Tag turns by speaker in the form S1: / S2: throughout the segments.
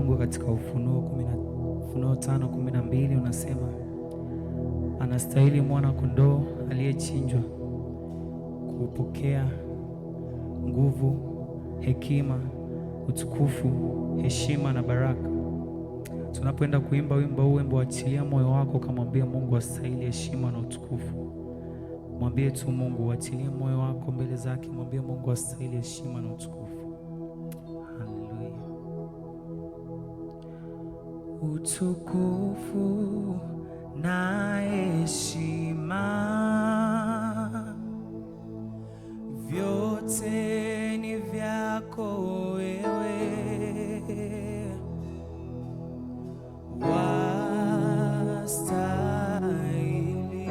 S1: Mungu katika Ufunuo 5:12 unasema, anastahili mwana kondoo aliyechinjwa kupokea nguvu, hekima, utukufu, heshima na baraka. Tunapoenda kuimba wimbo huu, wimbo achilia moyo wako, kamwambia Mungu astahili heshima na utukufu. Mwambie tu Mungu, achilia moyo wako mbele zake, mwambie Mungu astahili heshima na utukufu. Haleluya. Utukufu na heshima vyote ni vyako wewe, wastahili,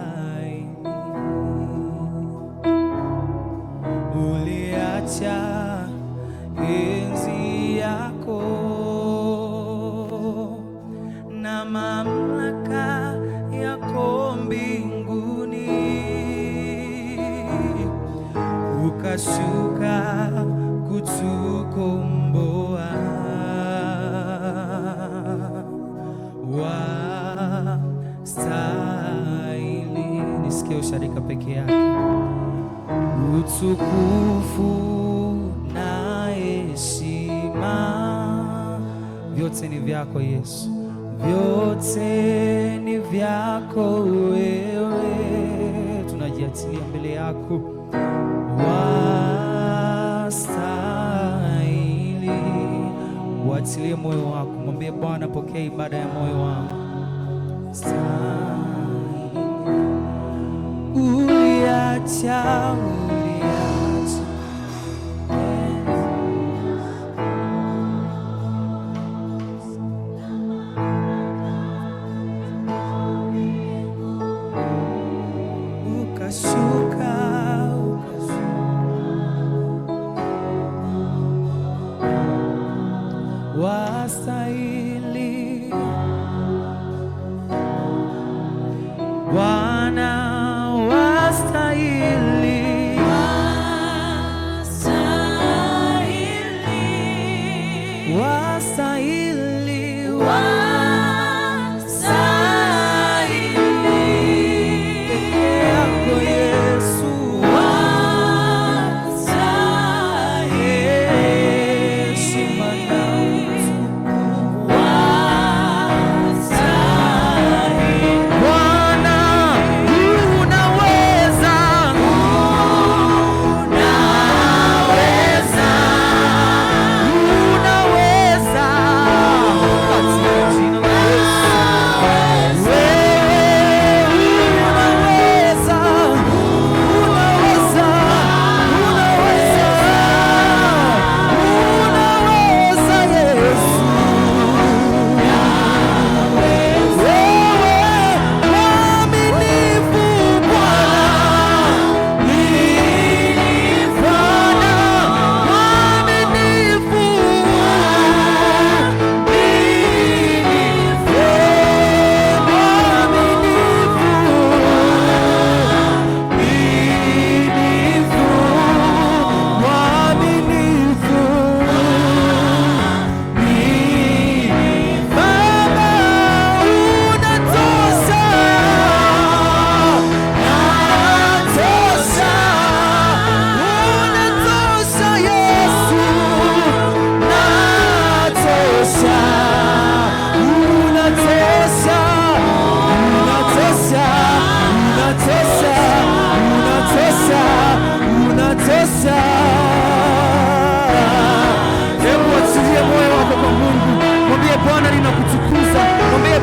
S1: wastahili. Uliacha enzi yako na mamlaka yako mbinguni, ukashuka kutukomboa, wastahili. Nisikie usharika peke yake. Utukufu na heshima vyote ni vyako Yesu, vyote ni vyako wewe. Tunajiachilia mbele yako, wastahili. Uachilie moyo wako, mwambie Bwana, pokea ibada ya moyo wangu. Uliacha ukashuka, wastahili Bwana, wastahili, wastahili, wastahili, wastahili yako Yesu, wastahili heshima na utukufu, wastahili Bwana, unaweza, unaweza, unaweza katika jina la Yesu.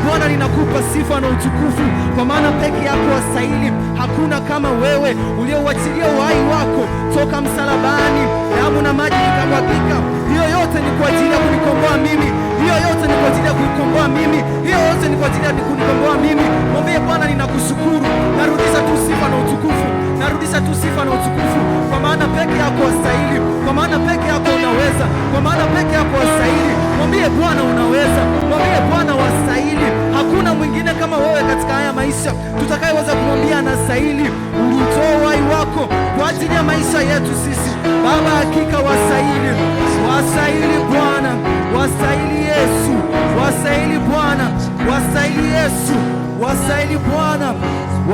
S1: Bwana ninakupa sifa na utukufu, kwa maana peke yako wastahili. Hakuna kama wewe, uliouachilia uhai wako toka msalabani, damu na maji ikamwagika. Hiyo yote ni kwa ajili ya kunikomboa mimi, hiyo yote ni kwa ajili ya kunikomboa mimi, hiyo yote ni kwa ajili ya kunikomboa mimi. Mwambie Bwana, ninakushukuru, narudisha tu sifa na utukufu, narudisha tu sifa na utukufu, kwa maana peke yako wastahili, kwa kwa maana peke yako unaweza, kwa maana peke yako wastahili. Mwambie Bwana unaweza, mwambie Bwana wastahili. Hakuna mwingine kama wewe katika haya maisha tutakayeweza kumwambia anastahili. Ulitoa uhai wako kwa ajili ya maisha yetu sisi. Baba, hakika wastahili, wastahili Bwana, wastahili Yesu, wastahili Bwana, wastahili Yesu, wastahili Bwana,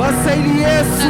S1: wastahili Yesu.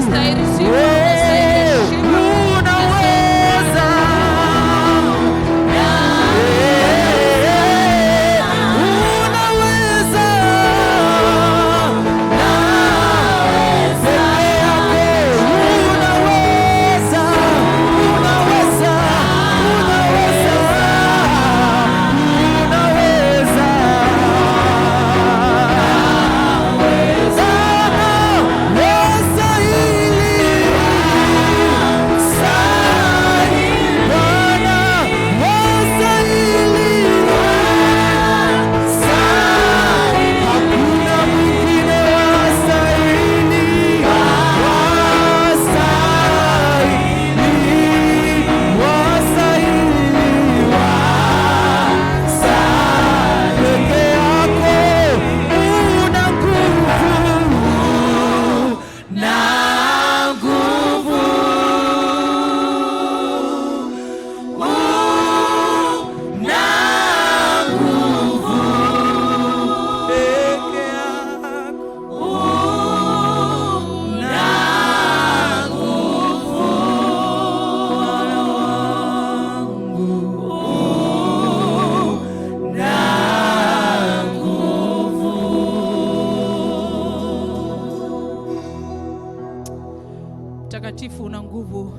S2: Mtakatifu, una nguvu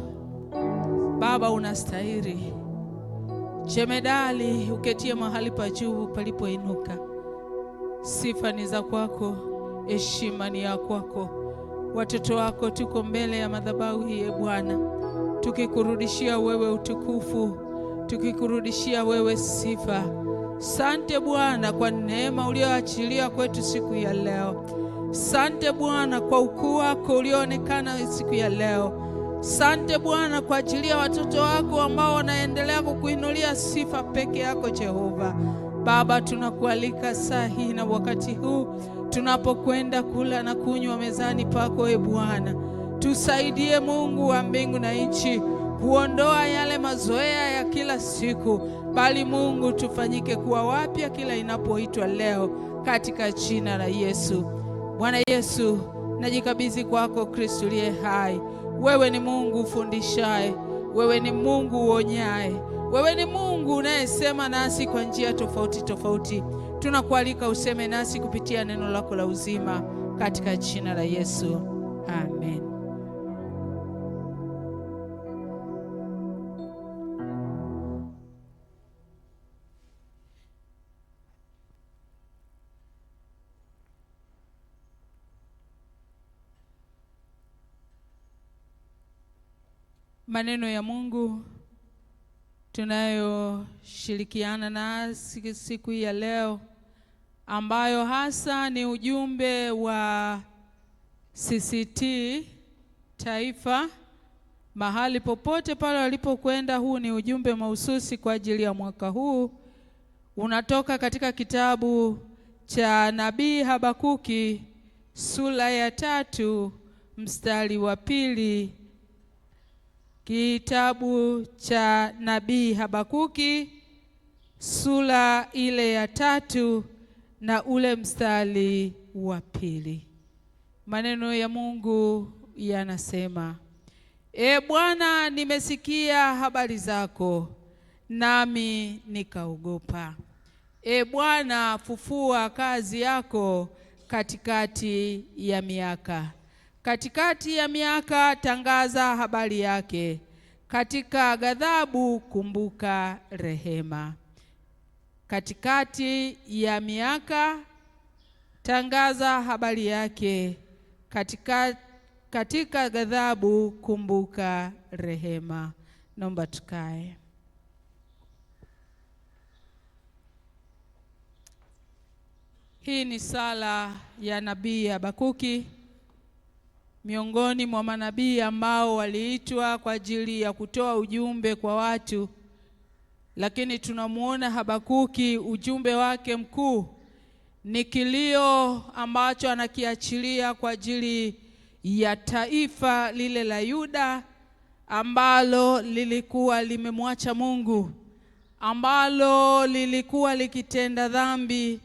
S2: Baba, unastahili. Jemedali, uketie mahali pa juu palipoinuka. Sifa ni za kwako, heshima ni ya kwako. Watoto wako tuko mbele ya madhabahu hii Bwana, tukikurudishia wewe utukufu, tukikurudishia wewe sifa. Sante Bwana kwa neema ulioachilia kwetu siku ya leo. Sante Bwana kwa ukuu wako ulioonekana siku ya leo. Sante Bwana kwa ajili ya watoto wako ambao wanaendelea kukuinulia sifa peke yako Jehova. Baba, tunakualika saa hii na wakati huu tunapokwenda kula na kunywa mezani pako Bwana. Tusaidie Mungu wa mbingu na nchi kuondoa yale mazoea ya kila siku, bali Mungu tufanyike kuwa wapya kila inapoitwa leo, katika jina la Yesu. Bwana Yesu, najikabidhi kwako Kristo aliye hai. Wewe ni Mungu ufundishaye, wewe ni Mungu uonyaye, wewe ni Mungu unayesema nasi kwa njia tofauti tofauti. Tunakualika useme nasi kupitia neno lako la uzima, katika jina la Yesu. Amen. Maneno ya Mungu tunayoshirikiana na siku ya leo, ambayo hasa ni ujumbe wa CCT Taifa mahali popote pale walipokwenda. Huu ni ujumbe mahususi kwa ajili ya mwaka huu. Unatoka katika kitabu cha Nabii Habakuki sura ya 3 mstari wa 2. Kitabu cha Nabii Habakuki sura ile ya 3 na ule mstari wa 2. Maneno ya Mungu yanasema: Bwana, nimesikia habari zako, nami nikaogopa. Bwana, fufua kazi yako katikati ya miaka. Katikati ya miaka tangaza habari yake. Katika ghadhabu kumbuka rehema. Katikati ya miaka tangaza habari yake. Katika ghadhabu kumbuka rehema. Naomba tukae. Hii ni sala ya Nabii Habakuki, miongoni mwa manabii ambao waliitwa kwa ajili ya kutoa ujumbe kwa watu lakini tunamuona Habakuki, ujumbe wake mkuu ni kilio ambacho anakiachilia kwa ajili ya taifa lile la Yuda ambalo lilikuwa limemwacha Mungu, ambalo lilikuwa likitenda dhambi,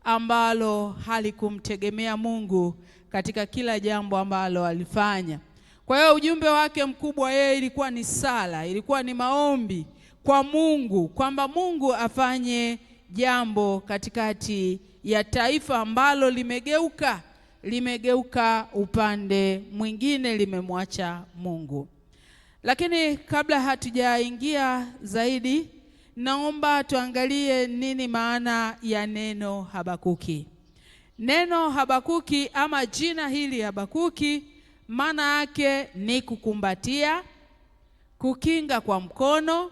S2: ambalo halikumtegemea Mungu katika kila jambo ambalo alifanya. Kwa hiyo ujumbe wake mkubwa yeye ilikuwa ni sala, ilikuwa ni maombi kwa Mungu, kwamba Mungu afanye jambo katikati ya taifa ambalo limegeuka upande mwingine, limemwacha Mungu. Lakini kabla hatujaingia zaidi, naomba tuangalie nini maana ya neno Habakuki. Neno Habakuki ama jina hili Habakuki, maana yake ni kukumbatia, kukinga kwa mkono,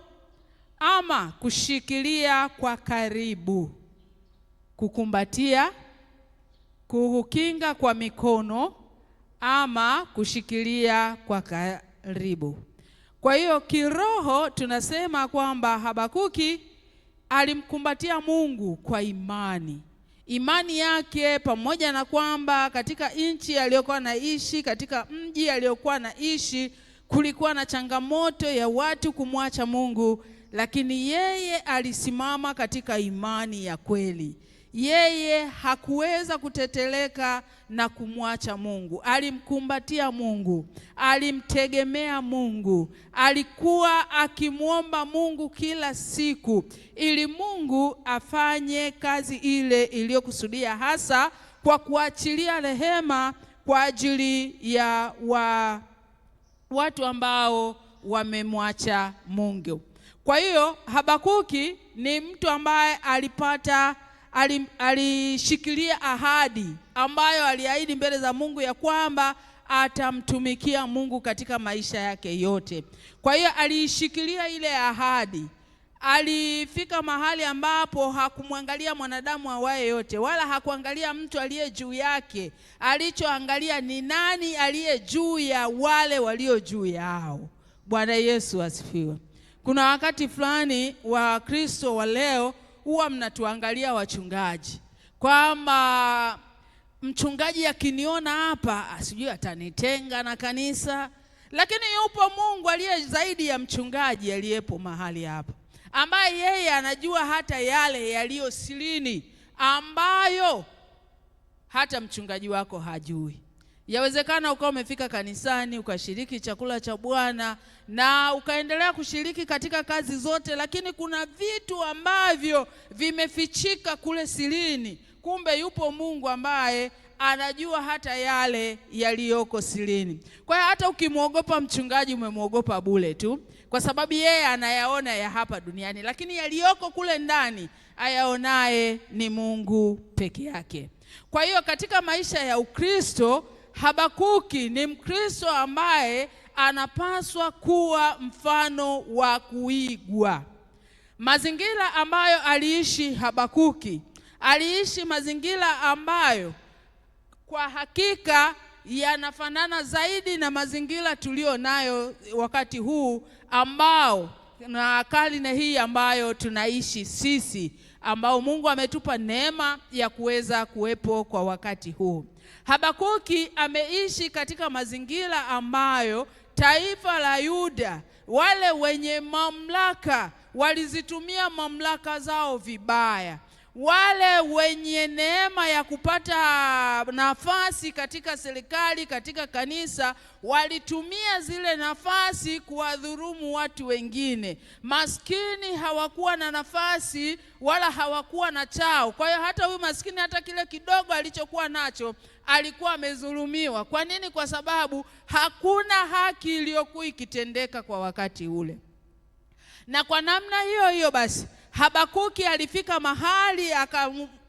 S2: ama kushikilia kwa karibu. Kukumbatia, kukinga kwa mikono, ama kushikilia kwa karibu. Kwa hiyo kiroho tunasema kwamba Habakuki alimkumbatia Mungu kwa imani. Imani yake, pamoja na kwamba katika nchi aliyokuwa anaishi, katika mji aliyokuwa anaishi, kulikuwa na changamoto ya watu kumwacha Mungu, lakini yeye alisimama katika imani ya kweli. Yeye hakuweza kuteteleka na kumwacha Mungu. Alimkumbatia Mungu, alimtegemea Mungu, alikuwa akimwomba Mungu kila siku ili Mungu afanye kazi ile iliyokusudia, hasa kwa kuachilia rehema kwa ajili ya watu ambao wamemwacha Mungu. Kwa hiyo Habakuki ni mtu ambaye alishikilia ahadi ambayo aliahidi mbele za Mungu ya kwamba atamtumikia Mungu katika maisha yake yote. Kwa hiyo aliishikilia ile ahadi. Alifika mahali ambapo hakumwangalia mwanadamu awaye yote, wala hakuangalia mtu aliye juu yake. Alichoangalia ni nani aliye juu ya wale walio juu yao. Bwana Yesu asifiwe. Kuna wakati fulani wa Kristo wa leo huwa mnatuangalia wachungaji kwamba mchungaji akiniona hapa asijui atanitenga na kanisa, lakini yupo Mungu aliye zaidi ya mchungaji aliyepo mahali hapa, ambaye yeye anajua hata yale yaliyo sirini ambayo hata mchungaji wako hajui. Yawezekana ukawa umefika kanisani, ukashiriki chakula cha Bwana na ukaendelea kushiriki katika kazi zote, lakini kuna vitu ambavyo vimefichika kule sirini. Kumbe yupo Mungu ambaye anajua hata yale yaliyoko sirini. Kwa hiyo hata ukimwogopa mchungaji umemwogopa bure tu, kwa sababu yeye anayaona ya hapa duniani, lakini yaliyoko kule ndani ayaonaye ni Mungu peke yake. Kwa hiyo katika maisha ya Ukristo, Habakuki ni Mkristo ambaye anapaswa kuwa mfano wa kuigwa. Mazingira ambayo aliishi Habakuki, aliishi mazingira ambayo kwa hakika yanafanana zaidi na mazingira tulio nayo wakati huu ambao na karne hii ambayo tunaishi sisi, ambao Mungu ametupa neema ya kuweza kuwepo kwa wakati huu. Habakuki ameishi katika mazingira ambayo taifa la Yuda, wale wenye mamlaka, walizitumia mamlaka zao vibaya. Wale wenye neema ya kupata nafasi katika serikali, katika kanisa, walitumia zile nafasi kuwadhulumu watu wengine. Maskini hawakuwa na nafasi wala hawakuwa na chao. Kwa hiyo hata huyu maskini, hata kile kidogo alichokuwa nacho, alikuwa amedhulumiwa. Kwa nini? Kwa sababu hakuna haki iliyokuwa ikitendeka kwa wakati ule. Na kwa namna hiyo hiyo basi, Habakuki alifika mahali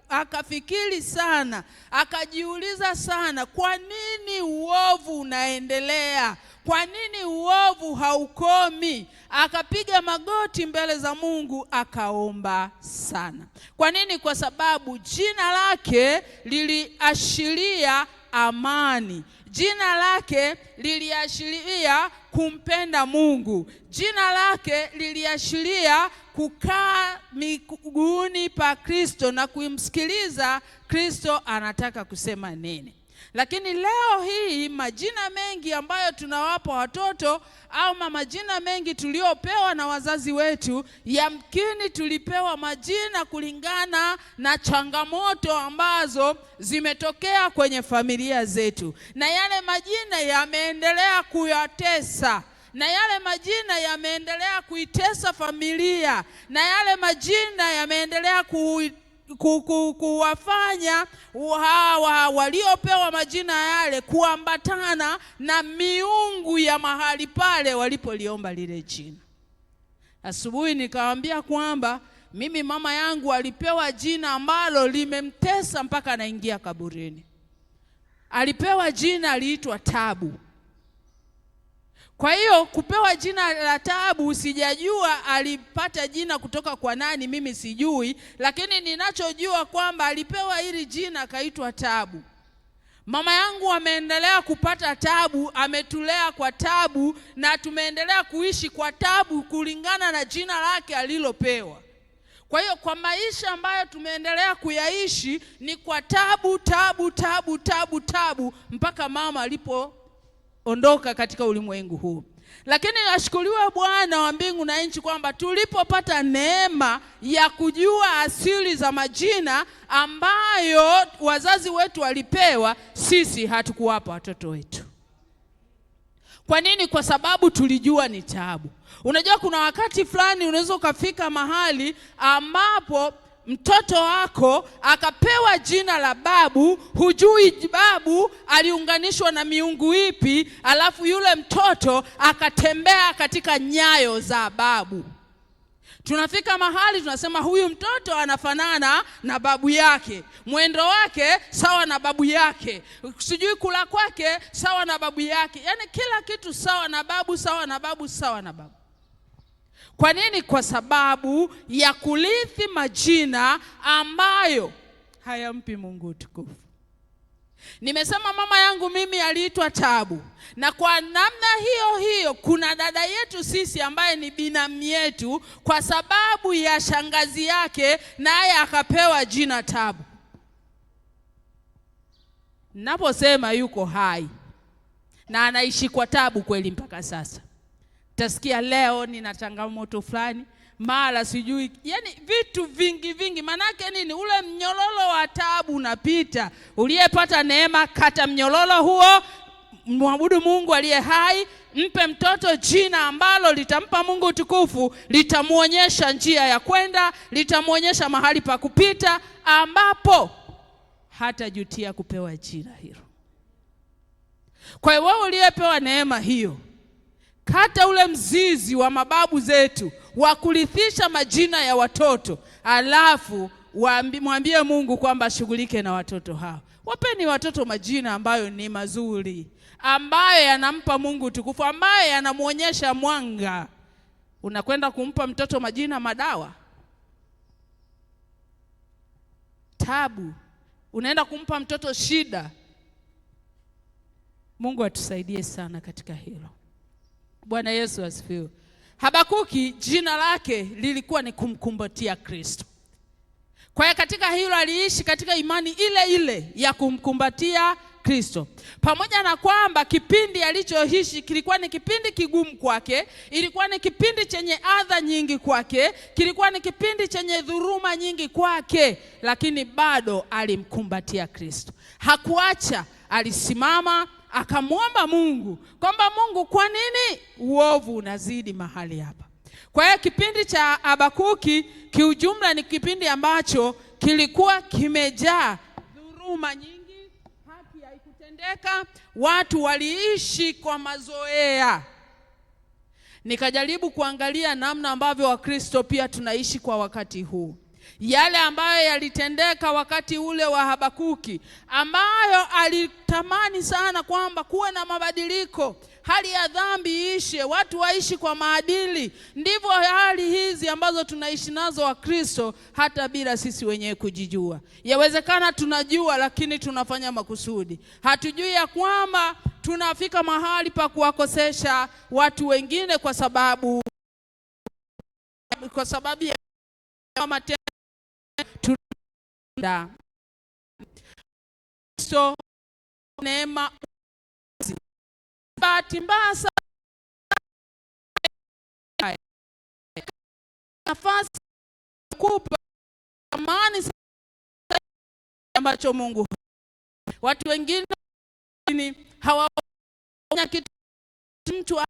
S2: akafikiri sana, akajiuliza sana, kwa nini uovu unaendelea? Kwa nini uovu haukomi? Akapiga magoti mbele za Mungu, akaomba sana. Kwa nini? Kwa sababu jina lake liliashiria amani. Jina lake liliashiria kumpenda Mungu. Jina lake liliashiria kukaa miguuni pa Kristo na kumsikiliza Kristo anataka kusema nini. Lakini leo hii majina mengi ambayo tunawapa watoto au majina mengi tuliopewa na wazazi wetu, yamkini tulipewa majina kulingana na changamoto ambazo zimetokea kwenye familia zetu, na yale majina yameendelea kuyatesa, na yale majina yameendelea kuitesa familia, na yale majina yameendelea kuwafanya waliopewa majina yale kuambatana na miungu ya mahali pale walipoliomba lile jina. Asubuhi nikawaambia kwamba mimi mama yangu alipewa jina ambalo limemtesa mpaka anaingia kaburini. Alipewa jina aliitwa Tabu. Kwa hiyo kupewa jina la Tabu, sijajua alipata jina kutoka kwa nani, mimi sijui, lakini ninachojua kwamba alipewa hili jina akaitwa Tabu. Mama yangu ameendelea kupata tabu, ametulea kwa tabu, na tumeendelea kuishi kwa tabu kulingana na jina lake alilopewa. Kwa hiyo kwa maisha ambayo tumeendelea kuyaishi ni kwa tabu, tabu, tabu, tabu, tabu mpaka mama alipoondoka katika ulimwengu huu. Lakini ashukuriwe Bwana wa mbingu na nchi kwamba tulipopata neema ya kujua asili za majina ambayo wazazi wetu walipewa, sisi hatukuwapa watoto wetu. Kwa nini? Kwa sababu tulijua ni taabu. Unajua kuna wakati fulani unaweza ukafika mahali ambapo mtoto wako akapewa jina la babu, hujui babu aliunganishwa na miungu ipi, alafu yule mtoto akatembea katika nyayo za babu. Tunafika mahali tunasema huyu mtoto anafanana na babu yake, mwendo wake sawa na babu yake, sijui kula kwake sawa na babu yake, yaani kila kitu sawa na babu, sawa na babu, sawa na babu. Kwa nini? Kwa sababu ya kurithi majina ambayo hayampi Mungu utukufu. Nimesema mama yangu mimi aliitwa Tabu, na kwa namna hiyo hiyo kuna dada yetu sisi ambaye ni binamu yetu, kwa sababu ya shangazi yake naye akapewa jina Tabu. Naposema yuko hai na anaishi kwa tabu kweli mpaka sasa. Tasikia leo nina changamoto fulani, mara sijui, yani vitu vingi vingi. Manake nini? Ule mnyololo wa tabu unapita. Uliyepata neema, kata mnyololo huo, muabudu Mungu aliye hai, mpe mtoto jina ambalo litampa Mungu utukufu, litamuonyesha njia ya kwenda, litamuonyesha mahali pa kupita, ambapo hata jutia kupewa jina hilo. Kwa hiyo wewe uliyepewa neema hiyo, kata ule mzizi wa mababu zetu wa kurithisha majina ya watoto, alafu mwambie Mungu kwamba ashughulike na watoto hao. Wapeni watoto majina ambayo ni mazuri, ambayo yanampa Mungu utukufu, ambayo yanamuonyesha mwanga. Unakwenda kumpa mtoto majina madawa, tabu, unaenda kumpa mtoto shida. Mungu atusaidie sana katika hilo. Bwana Yesu asifiwe. Habakuki jina lake lilikuwa ni kumkumbatia Kristo. Kwa hiyo katika hilo aliishi katika imani ile ile ya kumkumbatia Kristo. Pamoja na kwamba kipindi alichoishi kilikuwa ni kipindi kigumu kwake, ilikuwa ni kipindi chenye adha nyingi kwake, kilikuwa ni kipindi chenye dhuluma nyingi kwake, lakini bado alimkumbatia Kristo. Hakuacha, alisimama akamwomba Mungu kwamba Mungu, kwa nini uovu unazidi mahali hapa? Kwa hiyo kipindi cha Habakuki kiujumla ni kipindi ambacho kilikuwa kimejaa dhuluma nyingi, haki haikutendeka, watu waliishi kwa mazoea. Nikajaribu kuangalia namna ambavyo Wakristo pia tunaishi kwa wakati huu. yale ambayo yalitendeka wakati ule wa Habakuki, ambayo alitamani sana kwamba kuwe na mabadiliko, hali ya dhambi ishe, watu waishi kwa maadili. Ndivyo hali hizi ambazo tunaishi nazo wa Kristo, hata bila sisi wenyewe kujijua. Yawezekana tunajua, lakini tunafanya makusudi. Hatujui ya kwamba tunafika mahali pa kuwakosesha watu wengine kwa sababu ya matendo tunda. So neema bahati mbaya nafasi kupa amani ambacho Mungu. Watu wengine hawaona kitu mtu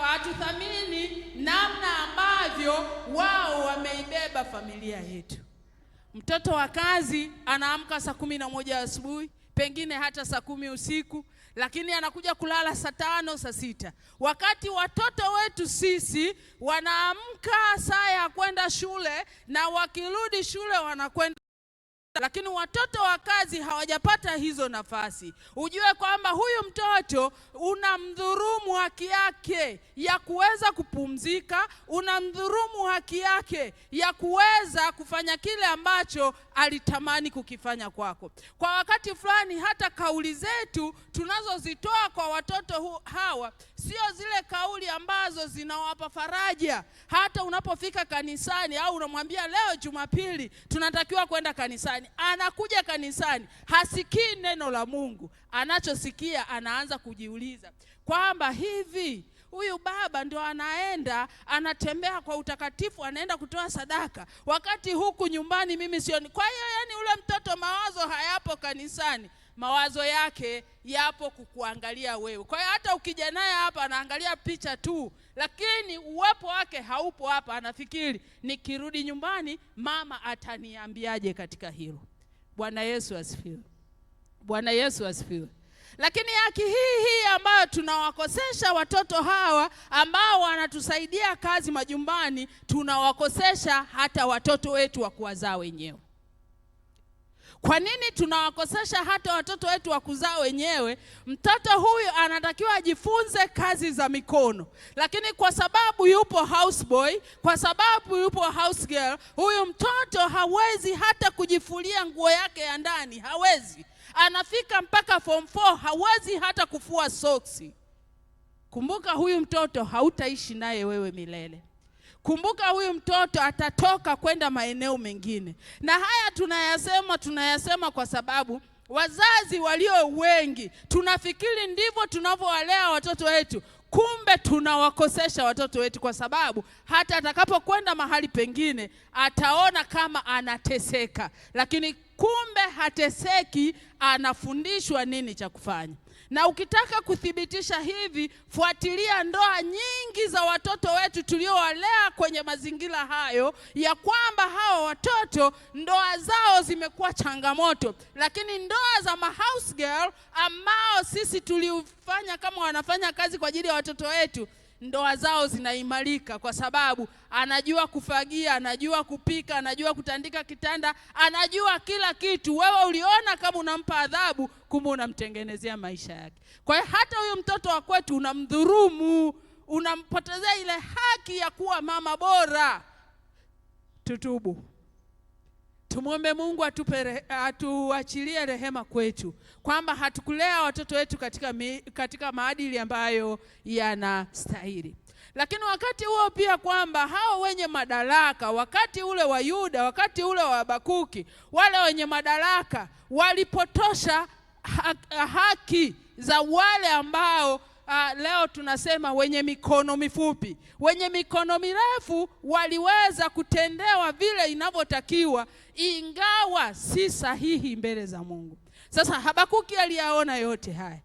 S2: hatuthamini namna ambavyo wao wameibeba familia yetu. Mtoto wa kazi anaamka saa 11 asubuhi, pengine hata saa 10 usiku, lakini anakuja kulala saa 5, saa 6. Wakati watoto wetu sisi wanaamka saa ya kwenda shule, na wakirudi shule wanakwenda. Lakini watoto wa kazi hawajapata hizo nafasi. Ujue kwamba huyu mtoto unamdhurumu haki yake ya kuweza kupumzika, unamdhurumu haki yake ya kuweza kufanya kile ambacho alitamani kukifanya kwako. Kwa wakati fulani hata kauli zetu tunazozitoa kwa watoto hawa sio zile kauli ambazo zinawapa faraja. Hata unapofika kanisani au unamwambia leo Jumapili tunatakiwa kwenda kanisani, anakuja kanisani, hasikii neno la Mungu. Anachosikia anaanza kujiuliza kwamba hivi huyu baba ndio anaenda anatembea kwa utakatifu, anaenda kutoa sadaka, wakati huku nyumbani mimi sioni. Kwa hiyo yani ule mtoto mawazo hayapo kanisani, mawazo yake yapo kukuangalia wewe. Kwa hiyo hata ukija naye hapa anaangalia picha tu, lakini uwepo wake haupo hapa. Anafikiri nikirudi nyumbani mama ataniambiaje katika hilo. Bwana Yesu asifiwe. Bwana Yesu asifiwe. Lakini haki hii ambayo tunawakosesha watoto hawa ambao wanatusaidia kazi majumbani, tunawakosesha hata watoto wetu wa kuwazaa wenyewe. Kwa nini tunawakosesha hata watoto wetu wa kuzaa wenyewe? Mtoto huyu anatakiwa ajifunze kazi za mikono, lakini kwa sababu yupo houseboy, kwa sababu yupo house girl, huyu mtoto hawezi hata kujifulia nguo yake ya ndani, hawezi. Anafika mpaka form 4 hawezi hata kufua soksi. Kumbuka huyu mtoto hautaishi naye wewe milele. Kumbuka huyu mtoto atatoka kwenda maeneo mengine. Na haya tunayasema kwa sababu wazazi walio wengi tunafikiri ndivyo tunavyowalea watoto wetu. Kumbe tunawakosesha watoto wetu, kwa sababu hata atakapokwenda mahali pengine ataona kama anateseka, lakini kumbe hateseki, anafundishwa nini cha kufanya. Na ukitaka kuthibitisha hivi, fuatilia ndoa nyingi za watoto wetu tuliowalea kwenye mazingira hayo, ya kwamba hao watoto ndoa zao zimekuwa changamoto. Lakini ndoa za house girl ambao sisi tulifanya kama wanafanya kazi kwa ajili ya watoto wetu, ndoa zao zinaimarika kwa sababu anajua kufagia, anajua kupika, anajua kutandika kitanda, anajua kila kitu. Wewe uliona kama unampa adhabu, kumbe unamtengenezea maisha yake. Kwa hiyo hata huyu mtoto wa kwetu unamdhurumu, unampotezea ile haki ya kuwa mama bora. Tutubu. Tumwombe Mungu atuachilie rehema kwetu, kwamba hatukulea watoto wetu katika maadili ambayo yanastahili. Lakini wakati huo pia kwamba hao wenye madaraka, wakati ule wa Yuda, wakati ule wa Habakuki, wale wenye madaraka walipotosha haki za wale ambao leo tunasema wenye mikono mifupi. Wenye mikono mirefu waliweza kutendewa vile inavyotakiwa, ingawa si sahihi mbele za Mungu. Sasa Habakuki aliyaona yote haya.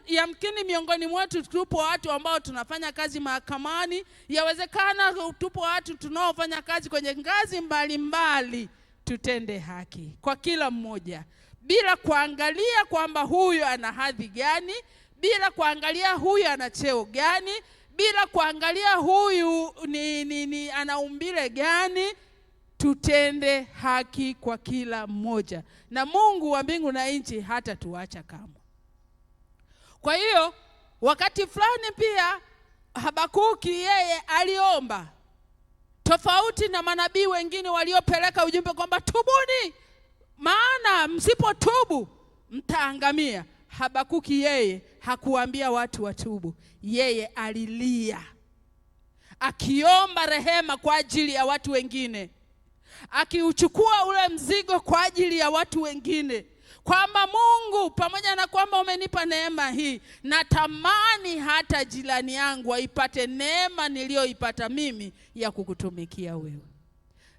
S2: Yamkini miongoni mwetu tupo watu ambao tunafanya kazi mahakamani, yawezekana tupo watu tunaofanya kazi kwenye ngazi mbalimbali. Tutende haki kwa kila mmoja, bila kuangalia kwamba huyu ana hadhi gani, bila kuangalia huyu ana cheo gani, bila kuangalia huyu ni ana umbile gani. Tutende haki kwa kila mmoja, na Mungu wa mbingu na nchi hata tuacha kamwe. Kwa hiyo wakati fulani pia Habakuki yeye aliomba, tofauti na manabii wengine waliopeleka ujumbe kwamba tubuni, maana msipotubu mtaangamia. Habakuki yeye hakuambia watu watubu, yeye alilia akiomba rehema kwa ajili ya watu wengine, akiuchukua ule mzigo kwa ajili ya watu wengine, kwamba Mungu, pamoja na kwamba umenipa neema hii, natamani hata jirani yangu aipate neema niliyoipata mimi ya kukutumikia wewe.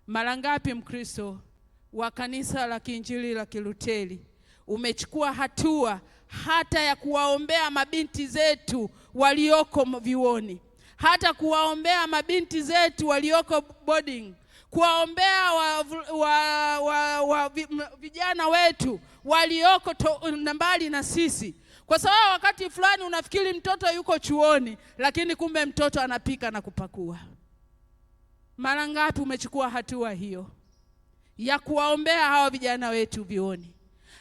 S2: Mara ngapi Mkristo wa kanisa la Kiinjili la Kiluteri umechukua hatua hata ya kuwaombea mabinti zetu walioko vyuoni, hata kuwaombea mabinti zetu walioko boarding, kuwaombea vijana wetu walioko mbali na sisi. Kwa sababu wakati fulani unafikiri mtoto yuko chuoni, lakini kumbe mtoto anapika na kupakua. Mara ngapi umechukua hatua hiyo ya kuwaombea hawa vijana wetu vyuoni?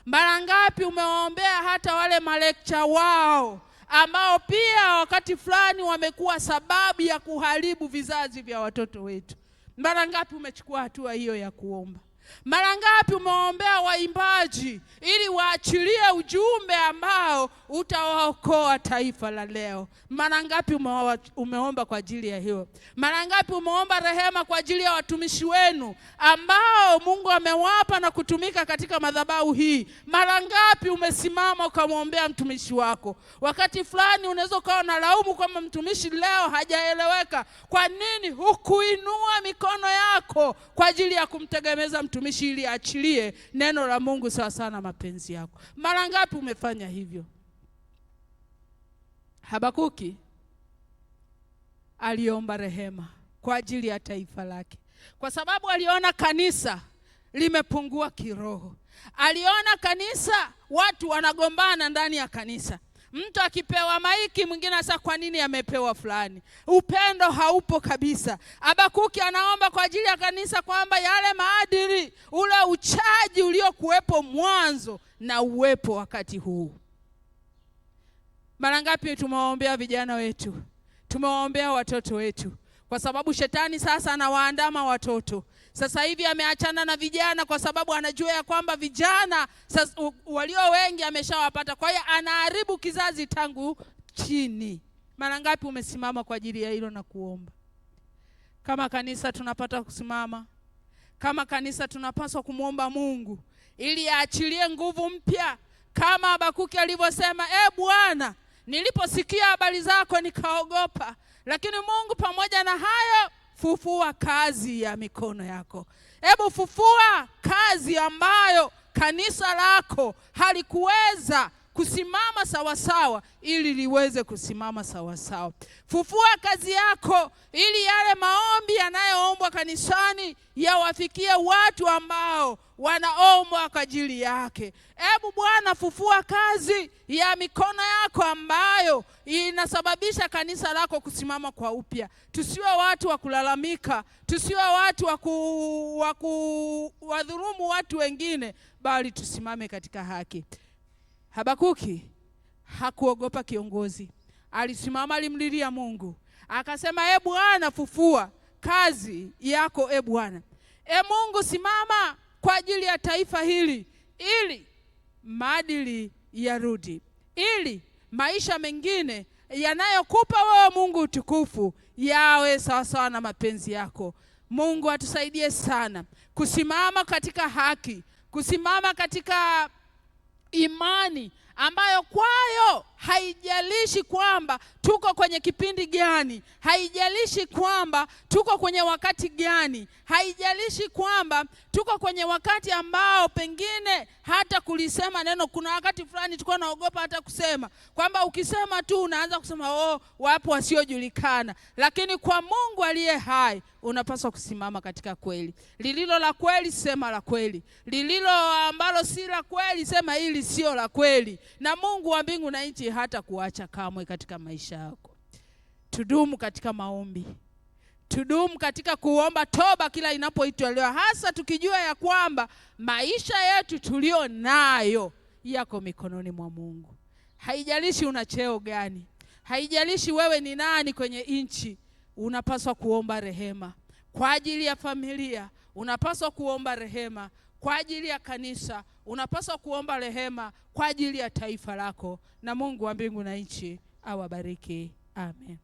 S2: Mara ngapi umewaombea hata wale malekcha wao ambao pia wakati fulani wamekuwa sababu ya kuharibu vizazi vya watoto wetu? Mara ngapi umechukua hatua hiyo ya kuomba? Mara ngapi umewaombea waimbaji ili waachilie ujumbe ambao utawaokoa taifa la leo? Mara ngapi umeomba kwa ajili ya hiyo? Mara ngapi umeomba rehema kwa ajili ya watumishi wenu ambao Mungu amewapa na kutumika katika madhabahu hii? Mara ngapi umesimama ukamwombea mtumishi wako? Wakati fulani unaweza ukawa unalaumu kwamba mtumishi leo hajaeleweka. Kwa nini hukuinua mikono yako kwa ajili ya kumtegemeza mtumishi ili achilie neno la Mungu sawa sana mapenzi yako? Mara ngapi umefanya hivyo? Habakuki aliomba rehema kwa ajili ya taifa lake, kwa sababu aliona kanisa limepungua kiroho. Aliona kanisa watu wanagombana ndani ya kanisa. Mtu akipewa maiki mwingine asa kwa nini amepewa fulani? Upendo haupo kabisa. Habakuki anaomba kwa ajili ya kanisa kwamba yale maadili, ule uchaji uliokuwepo mwanzo na uwepo wakati huu. Mara ngapi tumewaombea vijana wetu, tumewaombea watoto wetu, kwa sababu shetani sasa anawaandama watoto. Sasa hivi ameachana na vijana kwa sababu anajua ya kwamba vijana sasa walio wengi ameshawapata, kwa hiyo anaharibu kizazi tangu chini. Mara ngapi umesimama kwa ajili ya hilo na kuomba? Kama kanisa tunapata kusimama, kama kanisa tunapaswa kumwomba Mungu ili aachilie nguvu mpya, kama Habakuki alivyosema, Bwana, niliposikia habari zako nikaogopa, lakini Mungu pamoja na hayo fufua kazi ya mikono yako. Hebu fufua kazi ambayo kanisa lako halikuweza kusimama sawasawa ili liweze kusimama sawasawa. Fufua kazi yako ili yale maombi yanayoombwa kanisani yawafikie watu ambao wanaombwa kwa ajili yake. Hebu Bwana, fufua kazi ya mikono yako ambayo inasababisha kanisa lako kusimama kwa upya. Tusiwe watu wa kulalamika, tusiwe watu wa kuwadhulumu watu wengine, bali tusimame katika haki. Habakuki hakuogopa kiongozi. Alisimama, alimlilia Mungu. Akasema, Bwana, fufua kazi yako Bwana. Mungu, simama kwa ajili ya taifa hili ili maadili yarudi, ili maisha mengine yanayokupa wewe Mungu utukufu yawe sawa sawa na mapenzi yako. Mungu atusaidie sana kusimama katika haki, kusimama katika imani ambayo kwayo haijalishi kwamba tuko kwenye kipindi gani, haijalishi kwamba tuko kwenye wakati gani, haijalishi kwamba tuko kwenye wakati ambao pengine hata kulisema neno, kuna wakati fulani tulikuwa naogopa hata kusema, kwamba ukisema tu unaanza kusema wapo wasiojulikana. Lakini kwa Mungu aliye hai unapaswa kusimama katika kweli. Lililo la kweli sema la kweli, lililo ambalo si la kweli sema hili sio la kweli, na Mungu wa mbingu na nchi hata kuacha kamwe katika maisha yako. Tudumu katika maombi, tudumu katika kuomba toba kila inapoitolewa, hasa tukijua ya kwamba maisha yetu tulio nayo yako mikononi mwa Mungu. Haijalishi una cheo gani, haijalishi wewe ni nani kwenye nchi, unapaswa kuomba rehema kwa ajili ya familia, unapaswa kuomba rehema kwa ajili ya kanisa, unapaswa kuomba rehema kwa ajili ya taifa lako, na Mungu wa mbingu na nchi awabariki. Amen.